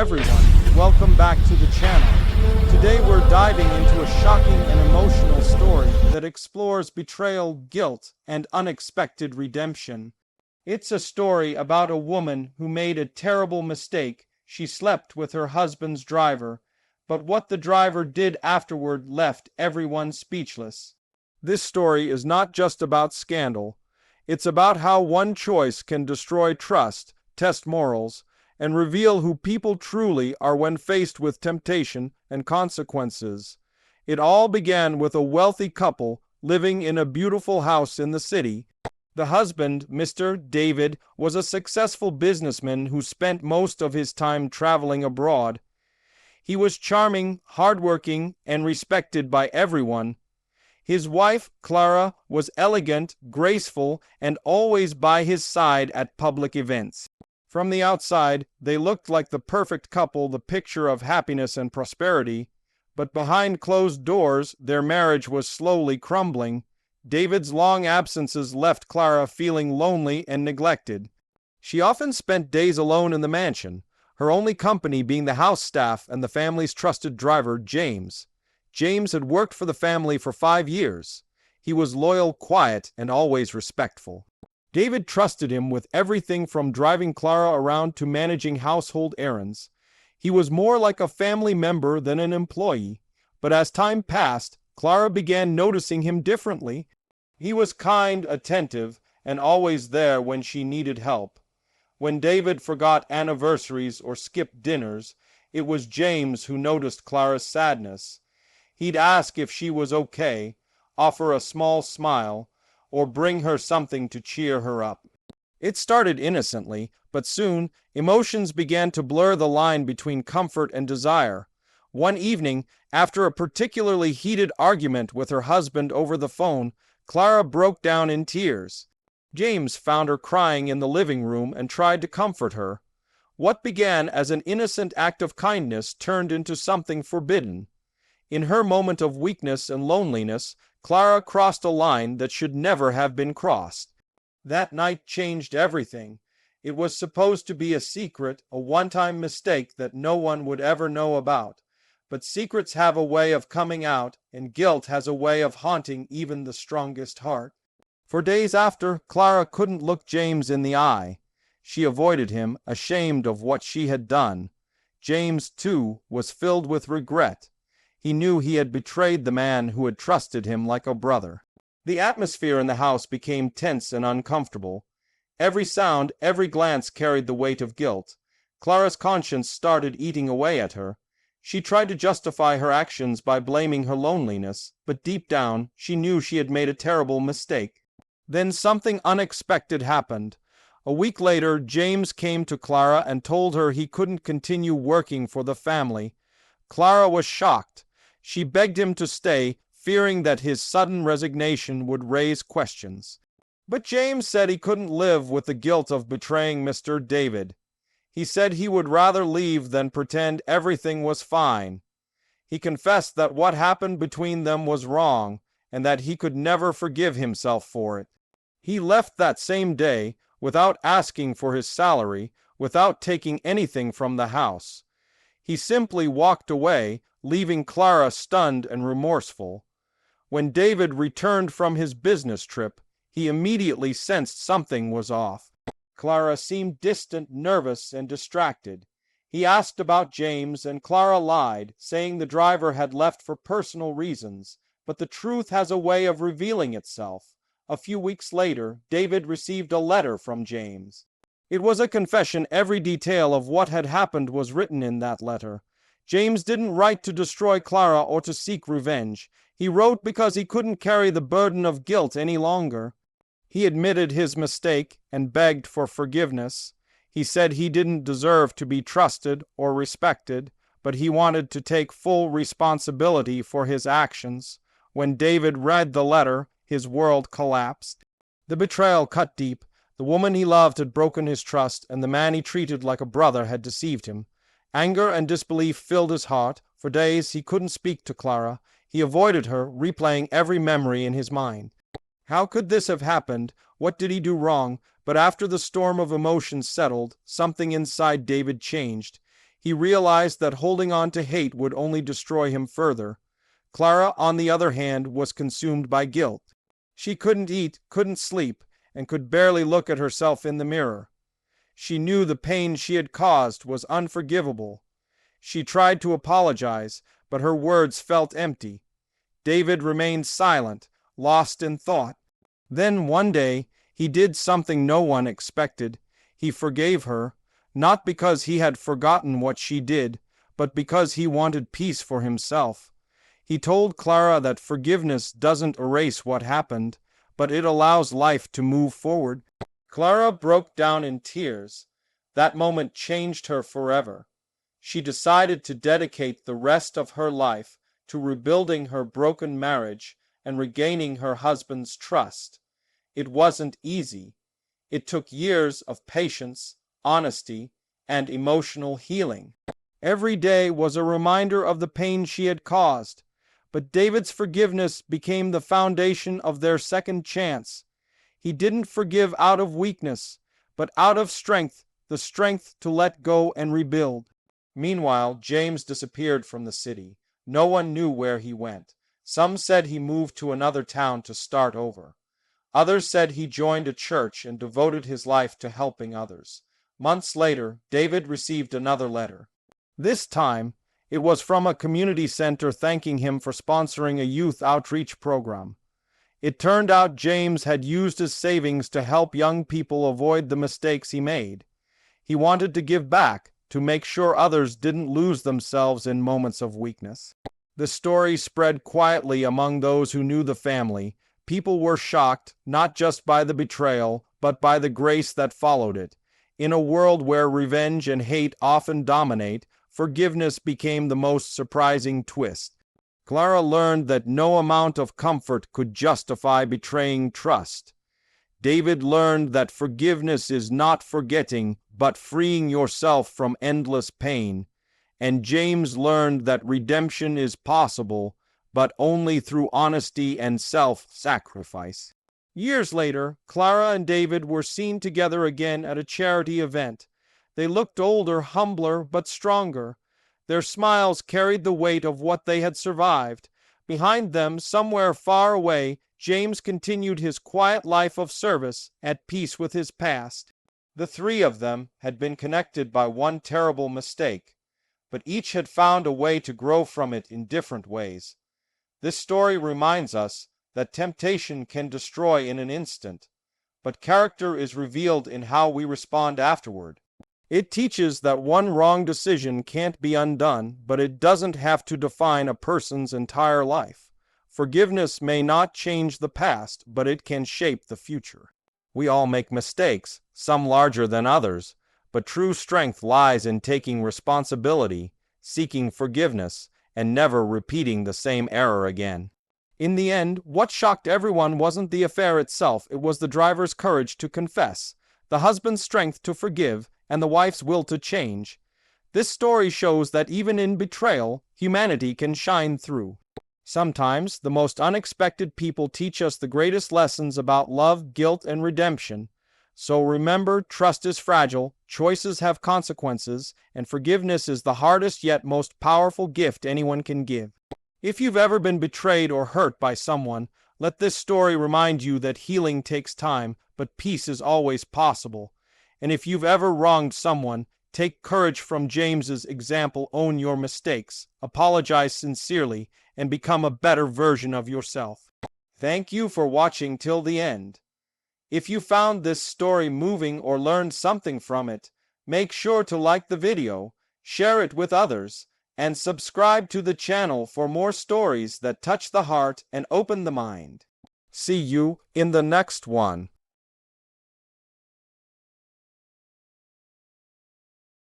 everyone, welcome back to the channel. Today we're diving into a shocking and emotional story that explores betrayal, guilt, and unexpected redemption. It's a story about a woman who made a terrible mistake. She slept with her husband's driver, but what the driver did afterward left everyone speechless. This story is not just about scandal. It's about how one choice can destroy trust, test morals, and reveal who people truly are when faced with temptation and consequences. It all began with a wealthy couple living in a beautiful house in the city. The husband, Mr. David, was a successful businessman who spent most of his time traveling abroad. He was charming, hardworking, and respected by everyone. His wife, Clara, was elegant, graceful, and always by his side at public events. From the outside, they looked like the perfect couple, the picture of happiness and prosperity. But behind closed doors, their marriage was slowly crumbling. David's long absences left Clara feeling lonely and neglected. She often spent days alone in the mansion, her only company being the house staff and the family's trusted driver, James. James had worked for the family for 5 years. He was loyal, quiet, and always respectful. David trusted him with everything from driving Clara around to managing household errands. He was more like a family member than an employee. But as time passed, Clara began noticing him differently. He was kind, attentive, and always there when she needed help. When David forgot anniversaries or skipped dinners, it was James who noticed Clara's sadness. He'd ask if she was okay, offer a small smile, or bring her something to cheer her up. It started innocently, but soon emotions began to blur the line between comfort and desire. One evening, after a particularly heated argument with her husband over the phone, Clara broke down in tears. James found her crying in the living room and tried to comfort her. What began as an innocent act of kindness turned into something forbidden. In her moment of weakness and loneliness, Clara crossed a line that should never have been crossed. That night changed everything. It was supposed to be a secret, a one-time mistake that no one would ever know about. But secrets have a way of coming out, and guilt has a way of haunting even the strongest heart. For days after, Clara couldn't look James in the eye. She avoided him, ashamed of what she had done. James, too, was filled with regret. He knew he had betrayed the man who had trusted him like a brother. The atmosphere in the house became tense and uncomfortable. Every sound, every glance carried the weight of guilt. Clara's conscience started eating away at her. She tried to justify her actions by blaming her loneliness, but deep down, she knew she had made a terrible mistake. Then something unexpected happened. A week later, James came to Clara and told her he couldn't continue working for the family. Clara was shocked. She begged him to stay, fearing that his sudden resignation would raise questions. But James said he couldn't live with the guilt of betraying Mr. David. He said he would rather leave than pretend everything was fine. He confessed that what happened between them was wrong, and that he could never forgive himself for it. He left that same day, without asking for his salary, without taking anything from the house. He simply walked away, leaving Clara stunned and remorseful. When David returned from his business trip, he immediately sensed something was off. Clara seemed distant, nervous, and distracted. He asked about James, and Clara lied, saying the driver had left for personal reasons. But the truth has a way of revealing itself. A few weeks later, David received a letter from James. It was a confession. Every detail of what had happened was written in that letter. James didn't write to destroy Clara or to seek revenge. He wrote because he couldn't carry the burden of guilt any longer. He admitted his mistake and begged for forgiveness. He said he didn't deserve to be trusted or respected, but he wanted to take full responsibility for his actions. When David read the letter, his world collapsed. The betrayal cut deep. The woman he loved had broken his trust, and the man he treated like a brother had deceived him. Anger and disbelief filled his heart. For days he couldn't speak to Clara. He avoided her, replaying every memory in his mind. How could this have happened? What did he do wrong? But after the storm of emotions settled, something inside David changed. He realized that holding on to hate would only destroy him further. Clara, on the other hand, was consumed by guilt. She couldn't eat, couldn't sleep, and could barely look at herself in the mirror. She knew the pain she had caused was unforgivable. She tried to apologize, but her words felt empty. David remained silent, lost in thought. Then one day, he did something no one expected. He forgave her, not because he had forgotten what she did, but because he wanted peace for himself. He told Clara that forgiveness doesn't erase what happened, but it allows life to move forward. Clara broke down in tears. That moment changed her forever. She decided to dedicate the rest of her life to rebuilding her broken marriage and regaining her husband's trust. It wasn't easy. It took years of patience, honesty, and emotional healing. Every day was a reminder of the pain she had caused, but David's forgiveness became the foundation of their second chance. He didn't forgive out of weakness, but out of strength, the strength to let go and rebuild. Meanwhile, James disappeared from the city. No one knew where he went. Some said he moved to another town to start over. Others said he joined a church and devoted his life to helping others. Months later, David received another letter. This time, it was from a community center thanking him for sponsoring a youth outreach program. It turned out James had used his savings to help young people avoid the mistakes he made. He wanted to give back, to make sure others didn't lose themselves in moments of weakness. The story spread quietly among those who knew the family. People were shocked, not just by the betrayal, but by the grace that followed it. In a world where revenge and hate often dominate, forgiveness became the most surprising twist. Clara learned that no amount of comfort could justify betraying trust. David learned that forgiveness is not forgetting, but freeing yourself from endless pain. And James learned that redemption is possible, but only through honesty and self-sacrifice. Years later, Clara and David were seen together again at a charity event. They looked older, humbler, but stronger. Their smiles carried the weight of what they had survived. Behind them, somewhere far away, James continued his quiet life of service, at peace with his past. The three of them had been connected by one terrible mistake, but each had found a way to grow from it in different ways. This story reminds us that temptation can destroy in an instant, but character is revealed in how we respond afterward. It teaches that one wrong decision can't be undone, but it doesn't have to define a person's entire life. Forgiveness may not change the past, but it can shape the future. We all make mistakes, some larger than others, but true strength lies in taking responsibility, seeking forgiveness, and never repeating the same error again. In the end, what shocked everyone wasn't the affair itself, it was the driver's courage to confess, the husband's strength to forgive, and the wife's will to change. This story shows that even in betrayal, humanity can shine through. Sometimes, the most unexpected people teach us the greatest lessons about love, guilt, and redemption. So remember, trust is fragile, choices have consequences, and forgiveness is the hardest yet most powerful gift anyone can give. If you've ever been betrayed or hurt by someone, let this story remind you that healing takes time, but peace is always possible. And if you've ever wronged someone, take courage from James's example, own your mistakes, apologize sincerely, and become a better version of yourself. Thank you for watching till the end. If you found this story moving or learned something from it, make sure to like the video, share it with others, and subscribe to the channel for more stories that touch the heart and open the mind. See you in the next one.